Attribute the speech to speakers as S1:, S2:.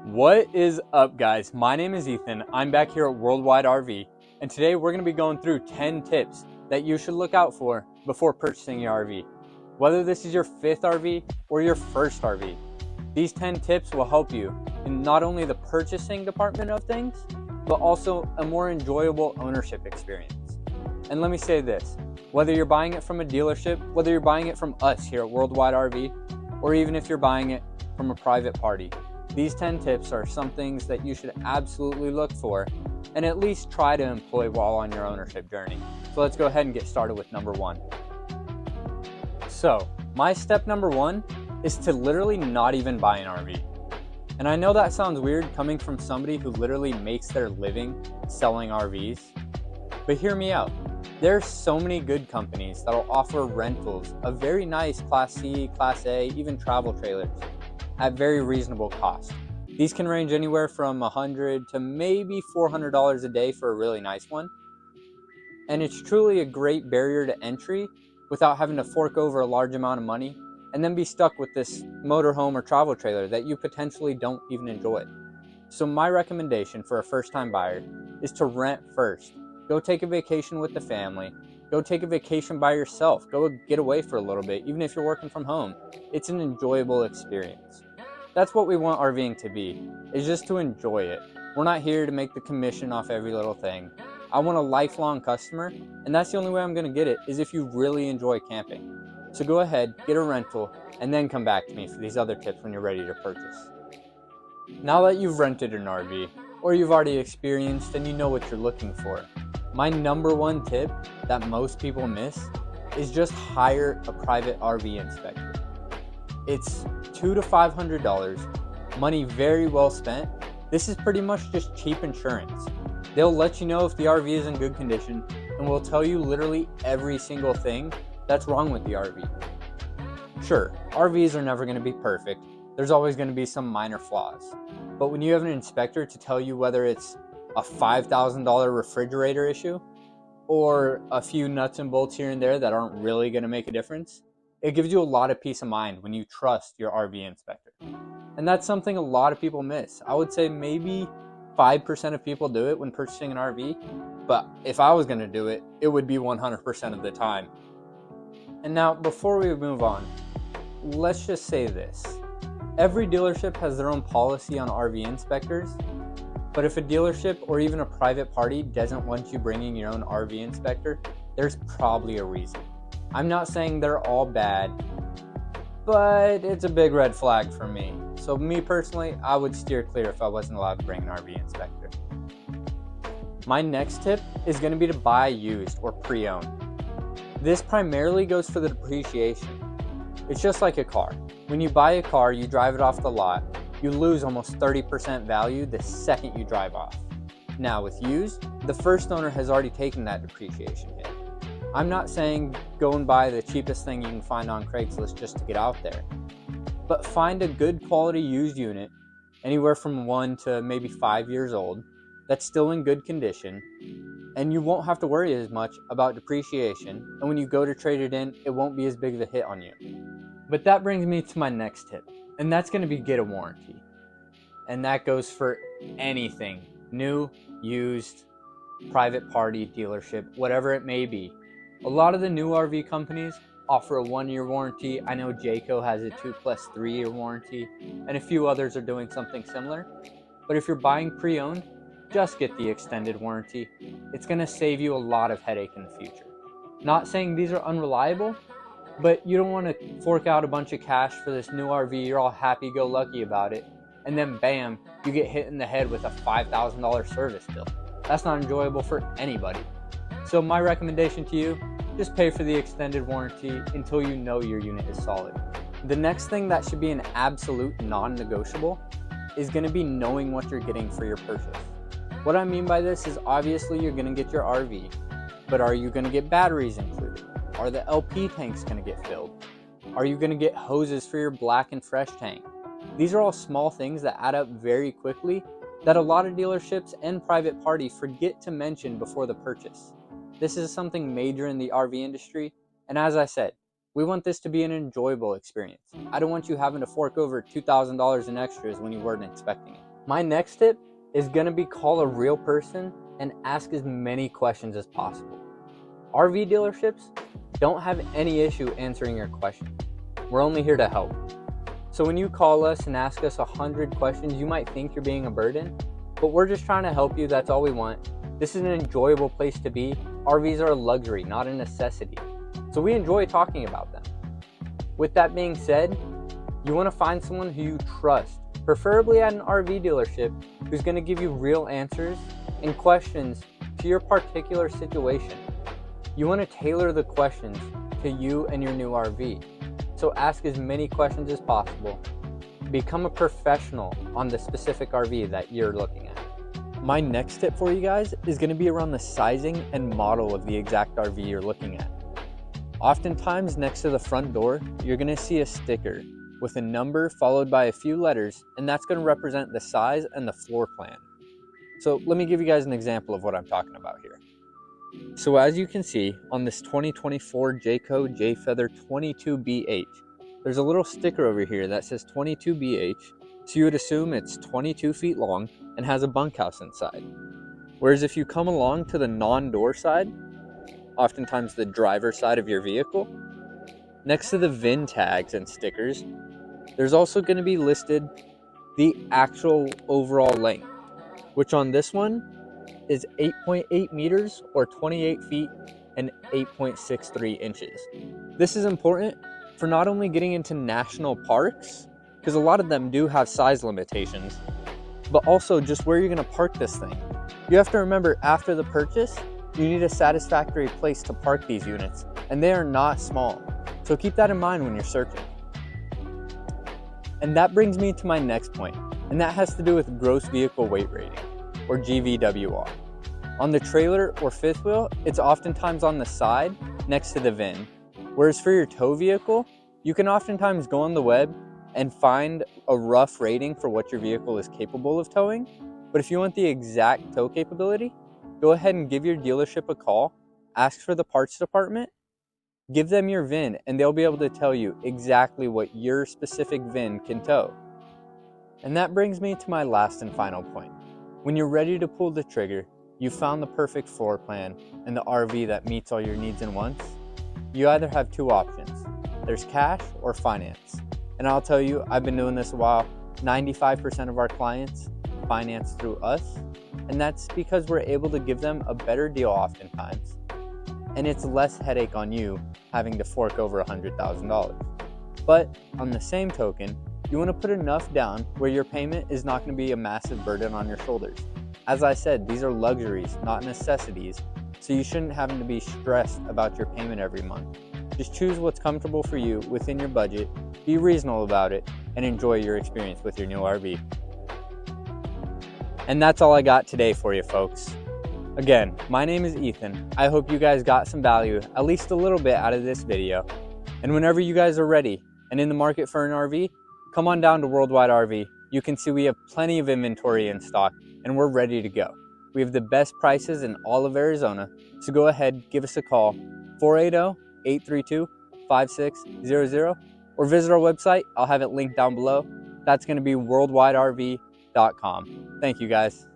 S1: What is up, guys? My name is Ethan. I'm back here at Worldwide RV, and today we're going to be going through 10 tips that you should look out for before purchasing your RV. Whether this is your 5th RV or your first RV, these 10 tips will help you in not only the purchasing department of things, but also a more enjoyable ownership experience. And let me say this, whether you're buying it from a dealership, whether you're buying it from us here at Worldwide RV, or even if you're buying it from a private party, these 10 tips are some things that you should absolutely look for and at least try to employ while on your ownership journey. So let's go ahead and get started with number 1. So my step number 1 is to literally not even buy an RV. And I know that sounds weird coming from somebody who literally makes their living selling RVs, but hear me out. There's so many good companies that'll offer rentals of very nice Class C, Class A, even travel trailers at very reasonable cost. These can range anywhere from $100 to maybe $400 a day for a really nice one. And it's truly a great barrier to entry without having to fork over a large amount of money and then be stuck with this motorhome or travel trailer that you potentially don't even enjoy. So my recommendation for a first-time buyer is to rent first. Go take a vacation with the family. Go take a vacation by yourself. Go get away for a little bit, even if you're working from home. It's an enjoyable experience. That's what we want RVing to be, is just to enjoy it. We're not here to make the commission off every little thing. I want a lifelong customer, and that's the only way I'm going to get it, is if you really enjoy camping. So go ahead, get a rental, and then come back to me for these other tips when you're ready to purchase. Now that you've rented an RV, or you've already experienced and you know what you're looking for, my number 1 tip that most people miss is just hire a private RV inspector. It's $200 to $500, money very well spent. This is pretty much just cheap insurance. They'll let you know if the RV is in good condition and will tell you literally every single thing that's wrong with the RV. Sure, RVs are never going to be perfect. There's always going to be some minor flaws. But when you have an inspector to tell you whether it's a $5,000 refrigerator issue or a few nuts and bolts here and there that aren't really going to make a difference, it gives you a lot of peace of mind when you trust your RV inspector. And that's something a lot of people miss. I would say maybe 5% of people do it when purchasing an RV, but if I was going to do it, it would be 100% of the time. And now, before we move on, let's just say this. Every dealership has their own policy on RV inspectors, but if a dealership or even a private party doesn't want you bringing your own RV inspector, there's probably a reason. I'm not saying they're all bad, but it's a big red flag for me. So me personally, I would steer clear if I wasn't allowed to bring an RV inspector. My next tip is going to be to buy used or pre-owned. This primarily goes for the depreciation. It's just like a car. When you buy a car, you drive it off the lot, you lose almost 30% value the second you drive off. Now with used, the first owner has already taken that depreciation hit. I'm not saying go and buy the cheapest thing you can find on Craigslist just to get out there, but find a good quality used unit, anywhere from 1 to maybe 5 years old, that's still in good condition, and you won't have to worry as much about depreciation, and when you go to trade it in, it won't be as big of a hit on you. But that brings me to my next tip, and that's going to be get a warranty. And that goes for anything, new, used, private party, dealership, whatever it may be. A lot of the new RV companies offer a 1-year warranty. I know Jayco has a 2 plus 3-year warranty, and a few others are doing something similar. But if you're buying pre-owned, just get the extended warranty. It's going to save you a lot of headache in the future. Not saying these are unreliable, but you don't want to fork out a bunch of cash for this new RV, you're all happy-go-lucky about it, and then bam, you get hit in the head with a $5,000 service bill. That's not enjoyable for anybody. So my recommendation to you, just pay for the extended warranty until you know your unit is solid. The next thing that should be an absolute non-negotiable is going to be knowing what you're getting for your purchase. What I mean by this is obviously you're going to get your RV, but are you going to get batteries included? Are the LP tanks going to get filled? Are you going to get hoses for your black and fresh tank? These are all small things that add up very quickly that a lot of dealerships and private parties forget to mention before the purchase. This is something major in the RV industry, and as I said, we want this to be an enjoyable experience. I don't want you having to fork over $2,000 in extras when you weren't expecting it. My next tip is going to be call a real person and ask as many questions as possible. RV dealerships don't have any issue answering your questions. We're only here to help. So when you call us and ask us 100 questions, you might think you're being a burden, but we're just trying to help you. That's all we want. This is an enjoyable place to be. RVs are a luxury, not a necessity. So we enjoy talking about them. With that being said, you want to find someone who you trust, preferably at an RV dealership, who's going to give you real answers and questions to your particular situation. You want to tailor the questions to you and your new RV. So ask as many questions as possible. Become a professional on the specific RV that you're looking at. My next tip for you guys is going to be around the sizing and model of the exact RV you're looking at. Oftentimes next to the front door, you're going to see a sticker with a number followed by a few letters, and that's going to represent the size and the floor plan. So let me give you guys an example of what I'm talking about here. So as you can see on this 2024 Jayco Jayfeather 22BH, there's a little sticker over here that says 22BH, so you would assume it's 22 feet long and has a bunkhouse inside. Whereas if you come along to the non-door side, oftentimes the driver's side of your vehicle, next to the VIN tags and stickers, there's also going to be listed the actual overall length, which on this one is 8.8 meters or 28 feet and 8.63 inches. This is important for not only getting into national parks, because a lot of them do have size limitations, but also just where you're going to park this thing. You have to remember, after the purchase, you need a satisfactory place to park these units, and they are not small. So keep that in mind when you're searching. And that brings me to my next point, and that has to do with gross vehicle weight rating, or GVWR. On the trailer or fifth wheel, it's oftentimes on the side next to the VIN. Whereas for your tow vehicle, you can oftentimes go on the web and find a rough rating for what your vehicle is capable of towing. But if you want the exact tow capability, go ahead and give your dealership a call, ask for the parts department, give them your VIN, and they'll be able to tell you exactly what your specific VIN can tow. And that brings me to my last and final point. When you're ready to pull the trigger, you found the perfect floor plan and the RV that meets all your needs and wants, you either have two options. There's cash or finance. And I'll tell you, I've been doing this a while. 95% of our clients finance through us, and that's because we're able to give them a better deal oftentimes, and it's less headache on you having to fork over $100,000. But on the same token, you want to put enough down where your payment is not going to be a massive burden on your shoulders. As I said, these are luxuries, not necessities, so you shouldn't have to be stressed about your payment every month. Just choose what's comfortable for you within your budget, be reasonable about it, and enjoy your experience with your new RV. And that's all I got today for you folks. Again, my name is Ethan. I hope you guys got some value, at least a little bit, out of this video. And whenever you guys are ready and in the market for an RV, come on down to Worldwide RV. You can see we have plenty of inventory in stock and we're ready to go. We have the best prices in all of Arizona, so go ahead, give us a call, 480-832-5600, or visit our website. I'll have it linked down below. That's going to be worldwiderv.com. Thank you guys.